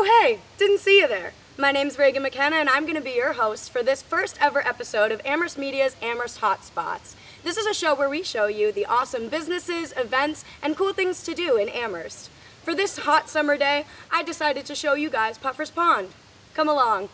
Oh hey, didn't see you there. My name's Ragan Mckenna and I'm going to be your host for this first ever episode of Amherst Media's Amherst Hotspots. This is a show where we show you the awesome businesses, events, and cool things to do in Amherst. For this hot summer day, I decided to show you guys Puffer's Pond. Come along.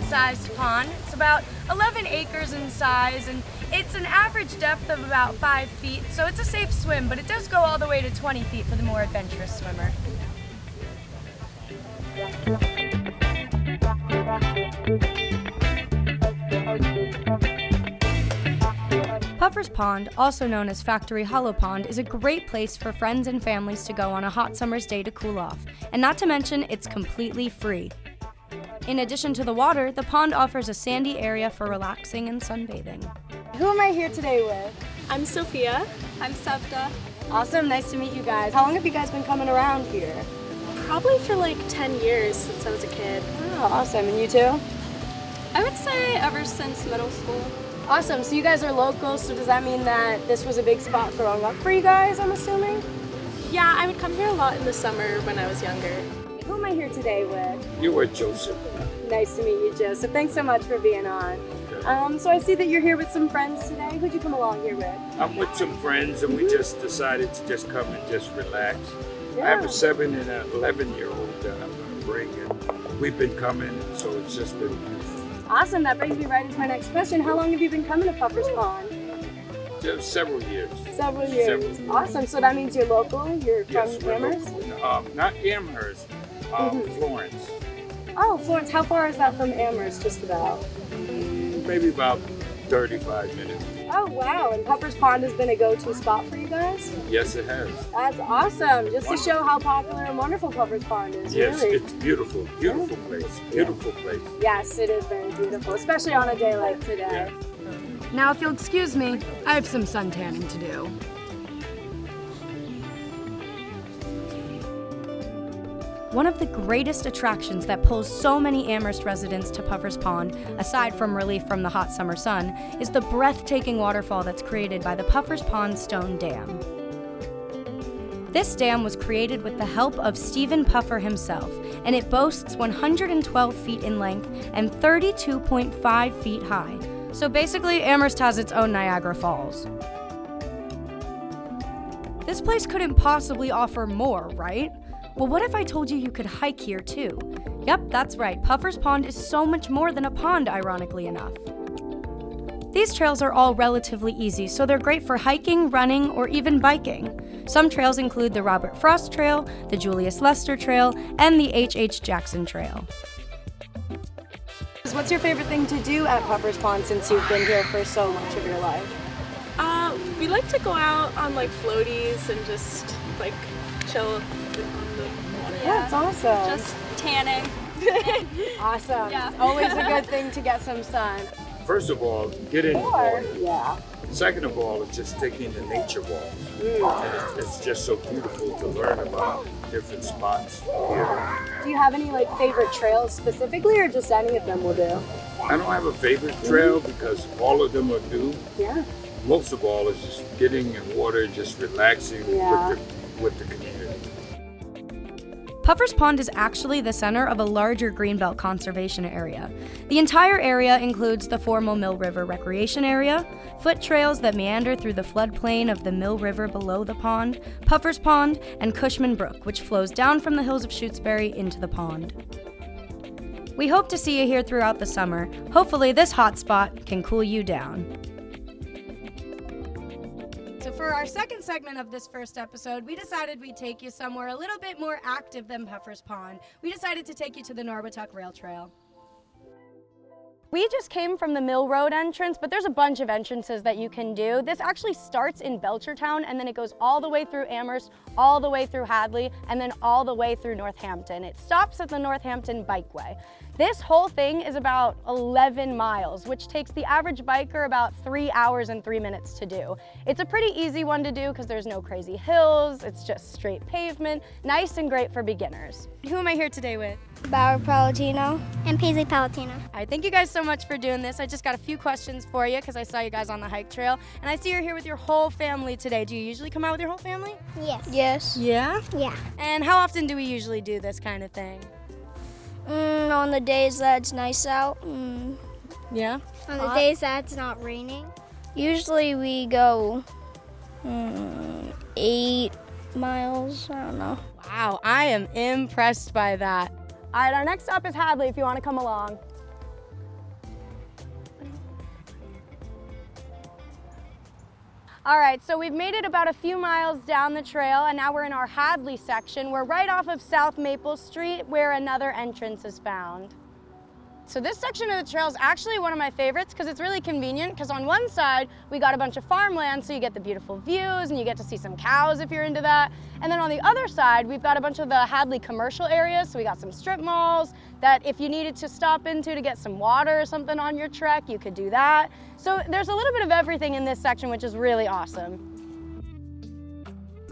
Sized pond. It's about 11 acres in size and it's an average depth of about 5 feet, so it's a safe swim, but it does go all the way to 20 feet for the more adventurous swimmer. Puffer's Pond, also known as Factory Hollow Pond, is a great place for friends and families to go on a hot summer's day to cool off, and not to mention it's completely free. In addition to the water, the pond offers a sandy area for relaxing and sunbathing. Who am I here today with? I'm Sophia. I'm Sevda. Awesome, nice to meet you guys. How long have you guys been coming around here? Probably for like 10 years since I was a kid. Oh, awesome. And you too? I would say ever since middle school. Awesome, so you guys are local, so does that mean that this was a big spot growing up for you guys, I'm assuming? Yeah, I would come here a lot in the summer when I was younger. Who am I here today with? You were Joseph. Nice to meet you, Joseph. Thanks so much for being on. So I see that you're here with some friends today. Who'd you come along here with? I'm with some friends and we just decided to just come and just relax. Yeah. I have a 7 and an 11-year-old that I'm going to bring and we've been coming, so it's just been beautiful. Awesome, that brings me right into my next question. How long have you been coming to Puffer's Pond? Several years. Several years. Awesome, so that means you're local? You're Yes, from we're Amherst? local. Not Amherst, Florence. Oh, Florence. How far is that from Amherst, just about? Maybe about 35 minutes. Oh, wow. And Puffer's Pond has been a go-to spot for you guys? Yes, it has. That's awesome. Just to show how popular and wonderful Puffer's Pond is, Yes, really. it's beautiful. Beautiful place. Beautiful place. Yes, it is very beautiful, especially on a day like today. Now, if you'll excuse me, I have some sun tanning to do. One of the greatest attractions that pulls so many Amherst residents to Puffer's Pond, aside from relief from the hot summer sun, is the breathtaking waterfall that's created by the Puffer's Pond Stone Dam. This dam was created with the help of Stephen Puffer himself, and it boasts 112 feet in length and 32.5 feet high. So basically, Amherst has its own Niagara Falls. This place couldn't possibly offer more, right? Well, what if I told you you could hike here too? Yep, that's right. Puffer's Pond is so much more than a pond, ironically enough. These trails are all relatively easy, so they're great for hiking, running, or even biking. Some trails include the Robert Frost Trail, the Julius Lester Trail, and the H.H. Jackson Trail. What's your favorite thing to do at Puffer's Pond since you've been here for so much of your life? We like to go out on like floaties and just like chill on the water. Yeah, it's awesome. Just tanning. Awesome. Yeah. Always a good thing to get some sun. First of all, get in the water. Yeah. Second of all, it's just taking the nature walk. And it's just so beautiful to learn about different spots here. Do you have any like favorite trails specifically, or just any of them will do? I don't have a favorite trail because all of them are new. Yeah. Most of all is just getting in water, just relaxing with the community. Puffer's Pond is actually the center of a larger greenbelt conservation area. The entire area includes the former Mill River Recreation Area, foot trails that meander through the floodplain of the Mill River below the pond, Puffer's Pond, and Cushman Brook, which flows down from the hills of Shutesbury into the pond. We hope to see you here throughout the summer. Hopefully this hot spot can cool you down. So for our second segment of this first episode, we decided we'd take you somewhere a little bit more active than Puffer's Pond. We decided to take you to the Norwottuck Rail Trail. We just came from the Mill Road entrance, but there's a bunch of entrances that you can do. This actually starts in Belchertown, and then it goes all the way through Amherst, all the way through Hadley, and then all the way through Northampton. It stops at the Northampton Bikeway. This whole thing is about 11 miles, which takes the average biker about 3 hours and 3 minutes to do. It's a pretty easy one to do because there's no crazy hills, it's just straight pavement, nice and great for beginners. Who am I here today with? Bauer Palatino. And Paisley Palatino. All right, thank you guys so much for doing this. I just got a few questions for you because I saw you guys on the hike trail, and I see you're here with your whole family today. Do you usually come out with your whole family? Yes. Yes. Yeah? Yeah. And how often do we usually do this kind of thing? On the days that it's nice out. Yeah? On the days that it's not raining. Usually we go 8 miles, I don't know. Wow, I am impressed by that. All right, our next stop is Hadley if you want to come along. All right, so we've made it about a few miles down the trail, and now we're in our Hadley section. We're right off of South Maple Street where another entrance is found. So this section of the trail is actually one of my favorites because it's really convenient, because on one side we got a bunch of farmland, so you get the beautiful views and you get to see some cows if you're into that. And then on the other side we've got a bunch of the Hadley commercial areas, so we got some strip malls that if you needed to stop into to get some water or something on your trek, you could do that. So there's a little bit of everything in this section, which is really awesome.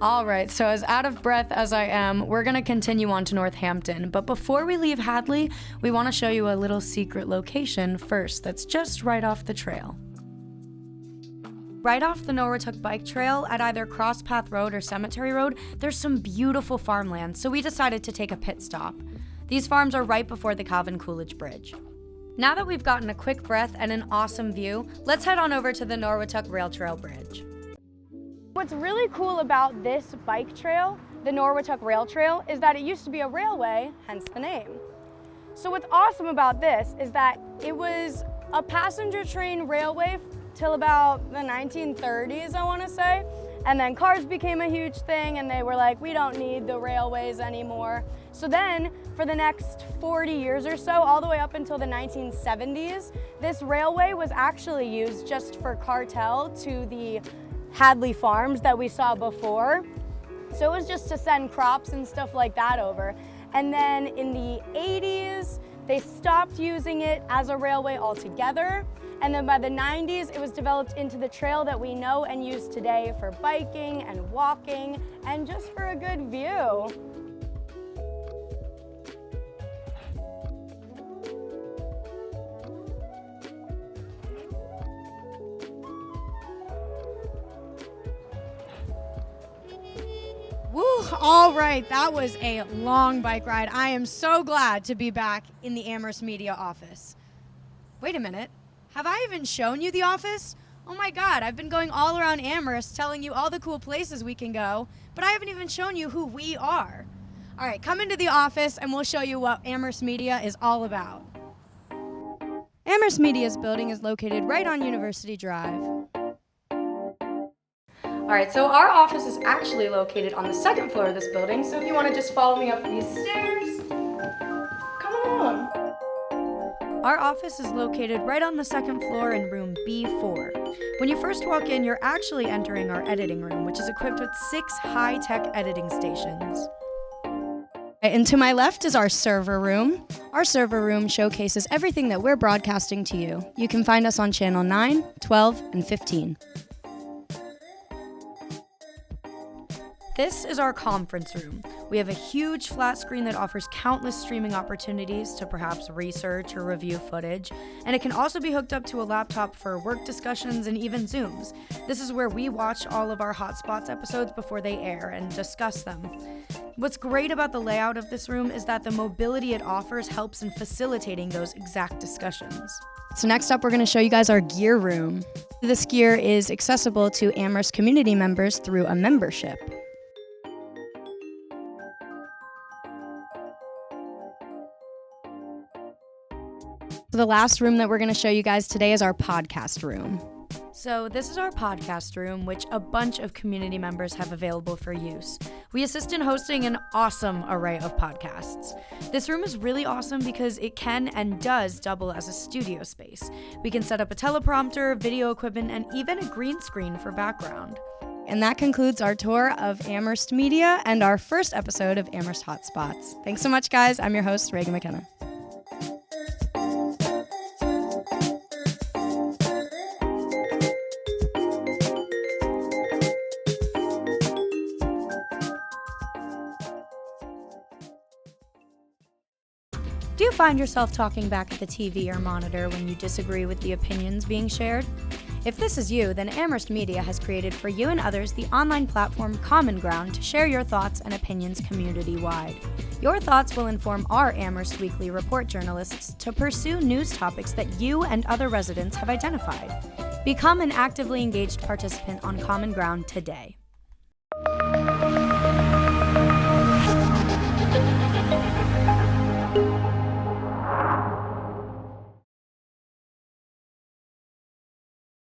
All right, so as out of breath as I am, we're gonna continue on to Northampton. But before we leave Hadley, we wanna show you a little secret location first that's just right off the trail. Right off the Norwottuck bike trail at either Cross Path Road or Cemetery Road, there's some beautiful farmland, so we decided to take a pit stop. These farms are right before the Calvin Coolidge Bridge. Now that we've gotten a quick breath and an awesome view, let's head on over to the Norwottuck Rail Trail Bridge. What's really cool about this bike trail, the Norwottuck Rail Trail, is that it used to be a railway, hence the name. So what's awesome about this is that it was a passenger train railway till about the 1930s, I want to say. And then cars became a huge thing and they were like, we don't need the railways anymore. So then for the next 40 years or so, all the way up until the 1970s, this railway was actually used just for cartel to the Hadley farms that we saw before. So it was just to send crops and stuff like that over. And then in the 80s, they stopped using it as a railway altogether. And then by the 90s, it was developed into the trail that we know and use today for biking and walking and just for a good view. Woo, all right, that was a long bike ride. I am so glad to be back in the Amherst Media office. Wait a minute, have I even shown you the office? Oh my God, I've been going all around Amherst telling you all the cool places we can go, but I haven't even shown you who we are. All right, come into the office and we'll show you what Amherst Media is all about. Amherst Media's building is located right on University Drive. All right, so our office is actually located on the second floor of this building, so if you want to just follow me up these stairs, come along. Our office is located right on the second floor in room B4. When you first walk in, you're actually entering our editing room, which is equipped with 6 high-tech editing stations. And to my left is our server room. Our server room showcases everything that we're broadcasting to you. You can find us on channel 9, 12, and 15. This is our conference room. We have a huge flat screen that offers countless streaming opportunities to perhaps research or review footage, and it can also be hooked up to a laptop for work discussions and even Zooms. This is where we watch all of our Hotspots episodes before they air and discuss them. What's great about the layout of this room is that the mobility it offers helps in facilitating those exact discussions. So next up, we're going to show you guys our gear room. This gear is accessible to Amherst community members through a membership. So the last room that we're going to show you guys today is our podcast room. So this is our podcast room, which a bunch of community members have available for use. We assist in hosting an awesome array of podcasts. This room is really awesome because it can and does double as a studio space. We can set up a teleprompter, video equipment, and even a green screen for background. And that concludes our tour of Amherst Media and our first episode of Amherst Hotspots. Thanks so much, guys. I'm your host, Ragan Mckenna. Do you find yourself talking back at the TV or monitor when you disagree with the opinions being shared? If this is you, then Amherst Media has created for you and others the online platform Common Ground to share your thoughts and opinions community-wide. Your thoughts will inform our Amherst Weekly Report journalists to pursue news topics that you and other residents have identified. Become an actively engaged participant on Common Ground today.